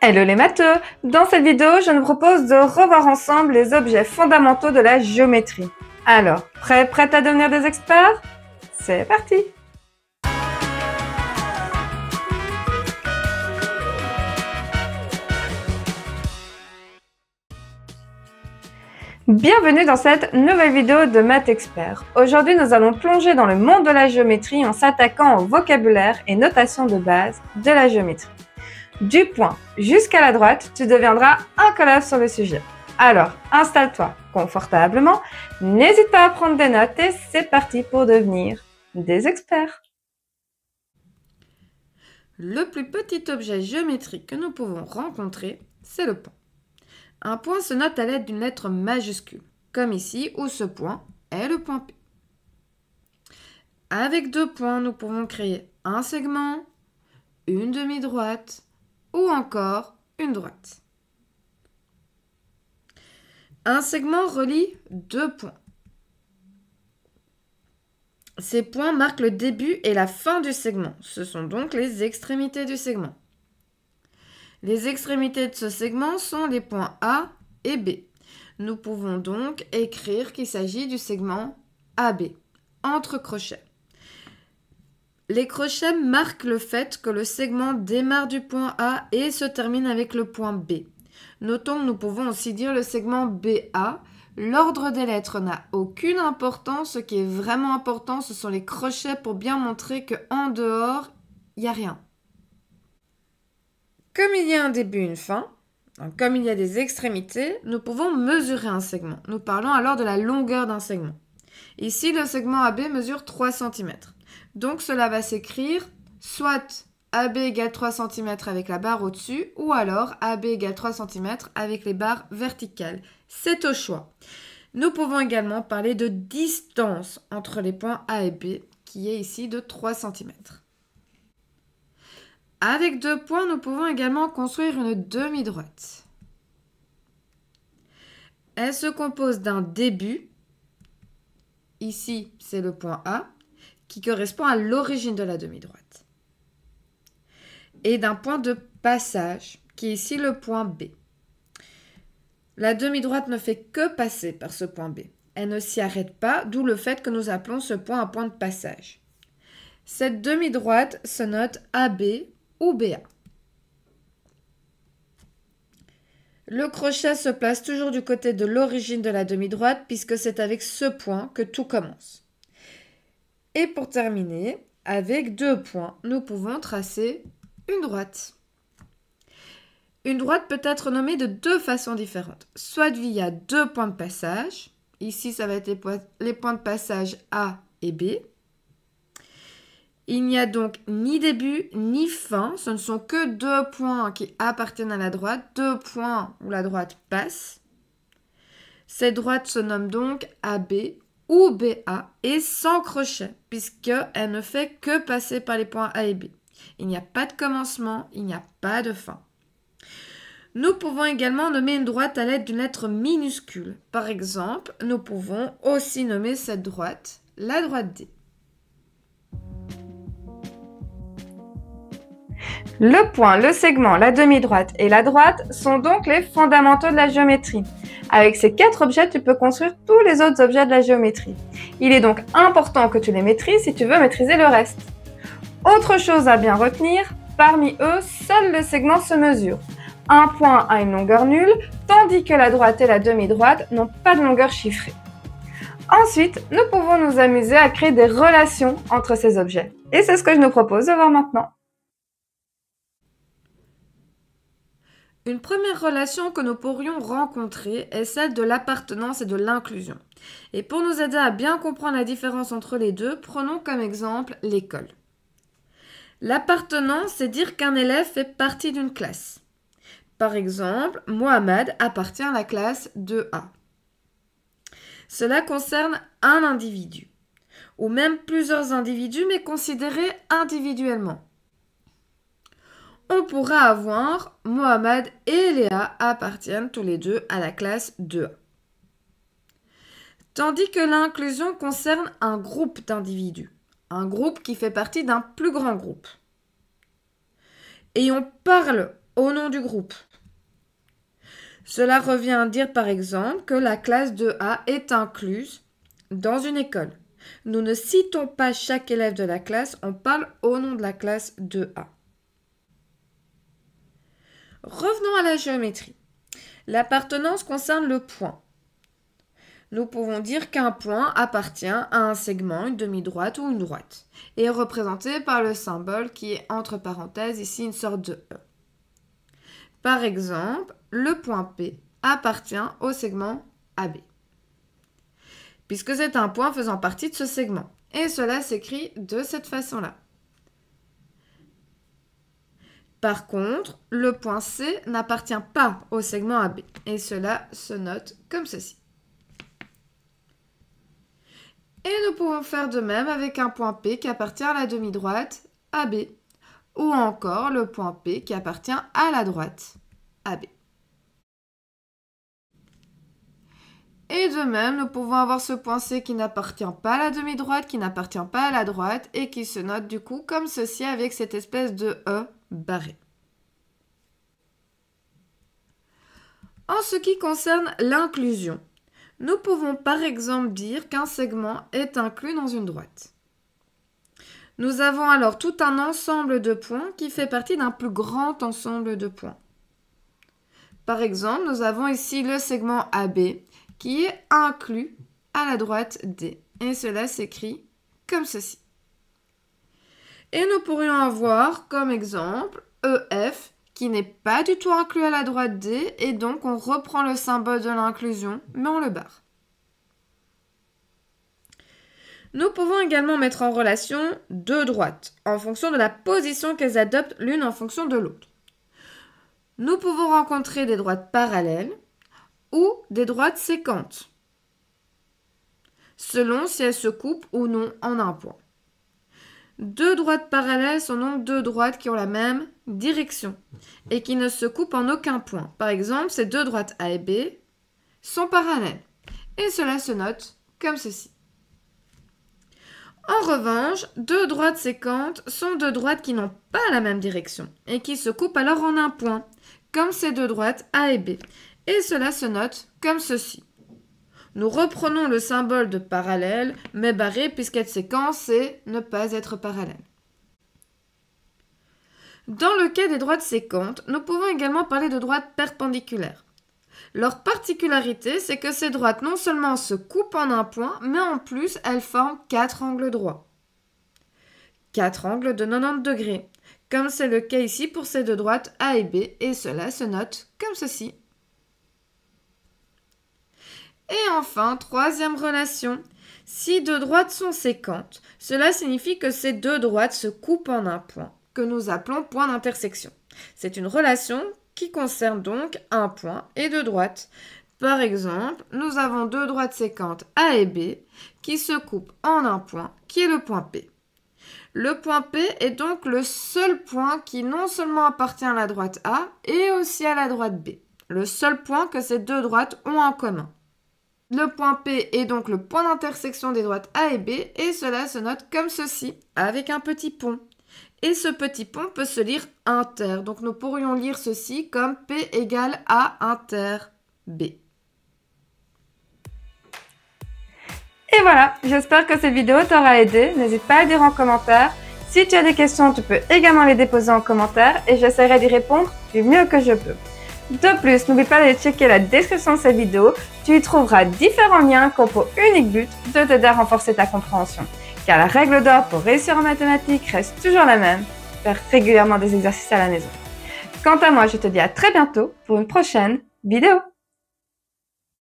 Hello les matheux! Dans cette vidéo, je nous propose de revoir ensemble les objets fondamentaux de la géométrie. Alors, prête à devenir des experts? C'est parti! Bienvenue dans cette nouvelle vidéo de Math Expert. Aujourd'hui, nous allons plonger dans le monde de la géométrie en s'attaquant au vocabulaire et notation de base de la géométrie. Du point jusqu'à la droite, tu deviendras incollable sur le sujet. Alors, installe-toi confortablement, n'hésite pas à prendre des notes et c'est parti pour devenir des experts. Le plus petit objet géométrique que nous pouvons rencontrer, c'est le point. Un point se note à l'aide d'une lettre majuscule, comme ici où ce point est le point P. Avec deux points, nous pouvons créer un segment, une demi-droite ou encore une droite. Un segment relie deux points. Ces points marquent le début et la fin du segment. Ce sont donc les extrémités du segment. Les extrémités de ce segment sont les points A et B. Nous pouvons donc écrire qu'il s'agit du segment AB, entre crochets. Les crochets marquent le fait que le segment démarre du point A et se termine avec le point B. Notons que nous pouvons aussi dire le segment BA. L'ordre des lettres n'a aucune importance. Ce qui est vraiment important, ce sont les crochets pour bien montrer qu'en dehors, il n'y a rien. Comme il y a un début et une fin, comme il y a des extrémités, nous pouvons mesurer un segment. Nous parlons alors de la longueur d'un segment. Ici, le segment AB mesure 3 cm. Donc, cela va s'écrire soit AB égale 3 cm avec la barre au-dessus, ou alors AB égale 3 cm avec les barres verticales. C'est au choix. Nous pouvons également parler de distance entre les points A et B, qui est ici de 3 cm. Avec deux points, nous pouvons également construire une demi-droite. Elle se compose d'un début, ici c'est le point A, qui correspond à l'origine de la demi-droite, et d'un point de passage, qui est ici le point B. La demi-droite ne fait que passer par ce point B. Elle ne s'y arrête pas, d'où le fait que nous appelons ce point un point de passage. Cette demi-droite se note AB ou BA. Le crochet se place toujours du côté de l'origine de la demi-droite puisque c'est avec ce point que tout commence. Et pour terminer, avec deux points, nous pouvons tracer une droite. Une droite peut être nommée de deux façons différentes, soit via deux points de passage. Ici, ça va être les points de passage A et B. Il n'y a donc ni début ni fin, ce ne sont que deux points qui appartiennent à la droite, deux points où la droite passe. Cette droite se nomme donc AB ou BA et sans crochet, puisqu'elle ne fait que passer par les points A et B. Il n'y a pas de commencement, il n'y a pas de fin. Nous pouvons également nommer une droite à l'aide d'une lettre minuscule. Par exemple, nous pouvons aussi nommer cette droite la droite D. Le point, le segment, la demi-droite et la droite sont donc les fondamentaux de la géométrie. Avec ces 4 objets, tu peux construire tous les autres objets de la géométrie. Il est donc important que tu les maîtrises si tu veux maîtriser le reste. Autre chose à bien retenir, parmi eux, seul le segment se mesure. Un point a une longueur nulle, tandis que la droite et la demi-droite n'ont pas de longueur chiffrée. Ensuite, nous pouvons nous amuser à créer des relations entre ces objets. Et c'est ce que je nous propose de voir maintenant. Une première relation que nous pourrions rencontrer est celle de l'appartenance et de l'inclusion. Et pour nous aider à bien comprendre la différence entre les deux, prenons comme exemple l'école. L'appartenance, c'est dire qu'un élève fait partie d'une classe. Par exemple, Mohamed appartient à la classe 2A. Cela concerne un individu, ou même plusieurs individus, mais considérés individuellement. On pourra avoir Mohamed et Léa appartiennent tous les deux à la classe 2A. Tandis que l'inclusion concerne un groupe d'individus, un groupe qui fait partie d'un plus grand groupe. Et on parle au nom du groupe. Cela revient à dire par exemple que la classe de A est incluse dans une école. Nous ne citons pas chaque élève de la classe, on parle au nom de la classe de A. Revenons à la géométrie. L'appartenance concerne le point. Nous pouvons dire qu'un point appartient à un segment, une demi-droite ou une droite, et est représenté par le symbole qui est entre parenthèses, ici une sorte de E. Par exemple, le point P appartient au segment AB, puisque c'est un point faisant partie de ce segment, et cela s'écrit de cette façon-là. Par contre, le point C n'appartient pas au segment AB, et cela se note comme ceci. Et nous pouvons faire de même avec un point P qui appartient à la demi-droite AB, ou encore le point P qui appartient à la droite AB. Et de même, nous pouvons avoir ce point C qui n'appartient pas à la demi-droite, qui n'appartient pas à la droite, et qui se note du coup comme ceci avec cette espèce de E barré. En ce qui concerne l'inclusion, nous pouvons par exemple dire qu'un segment est inclus dans une droite. Nous avons alors tout un ensemble de points qui fait partie d'un plus grand ensemble de points. Par exemple, nous avons ici le segment AB qui est inclus à la droite D. Et cela s'écrit comme ceci. Et nous pourrions avoir comme exemple EF qui n'est pas du tout inclus à la droite D, et donc on reprend le symbole de l'inclusion, mais on le barre. Nous pouvons également mettre en relation deux droites, en fonction de la position qu'elles adoptent l'une en fonction de l'autre. Nous pouvons rencontrer des droites parallèles ou des droites séquentes, selon si elles se coupent ou non en un point. Deux droites parallèles sont donc deux droites qui ont la même direction et qui ne se coupent en aucun point. Par exemple, ces deux droites A et B sont parallèles et cela se note comme ceci. En revanche, deux droites séquentes sont deux droites qui n'ont pas la même direction et qui se coupent alors en un point, comme ces deux droites A et B. Et cela se note comme ceci. Nous reprenons le symbole de parallèle, mais barré puisqu'être séquence, c'est ne pas être parallèle. Dans le cas des droites séquentes, nous pouvons également parler de droites perpendiculaires. Leur particularité, c'est que ces droites non seulement se coupent en un point, mais en plus, elles forment 4 angles droits. 4 angles de 90 degrés, comme c'est le cas ici pour ces deux droites A et B, et cela se note comme ceci. Et enfin, troisième relation, si deux droites sont séquentes, cela signifie que ces deux droites se coupent en un point, que nous appelons point d'intersection. C'est une relation qui concerne donc un point et deux droites. Par exemple, nous avons deux droites séquentes A et B qui se coupent en un point, qui est le point P. Le point P est donc le seul point qui non seulement appartient à la droite A et aussi à la droite B. Le seul point que ces deux droites ont en commun. Le point P est donc le point d'intersection des droites A et B et cela se note comme ceci, avec un petit pont. Et ce petit pont peut se lire inter. Donc nous pourrions lire ceci comme P égale A inter B. Et voilà, j'espère que cette vidéo t'aura aidé. N'hésite pas à le dire en commentaire. Si tu as des questions, tu peux également les déposer en commentaire et j'essaierai d'y répondre du mieux que je peux. De plus, n'oublie pas d'aller checker la description de cette vidéo. Tu y trouveras différents liens qui ont pour unique but de t'aider à renforcer ta compréhension. Car la règle d'or pour réussir en mathématiques reste toujours la même, faire régulièrement des exercices à la maison. Quant à moi, je te dis à très bientôt pour une prochaine vidéo.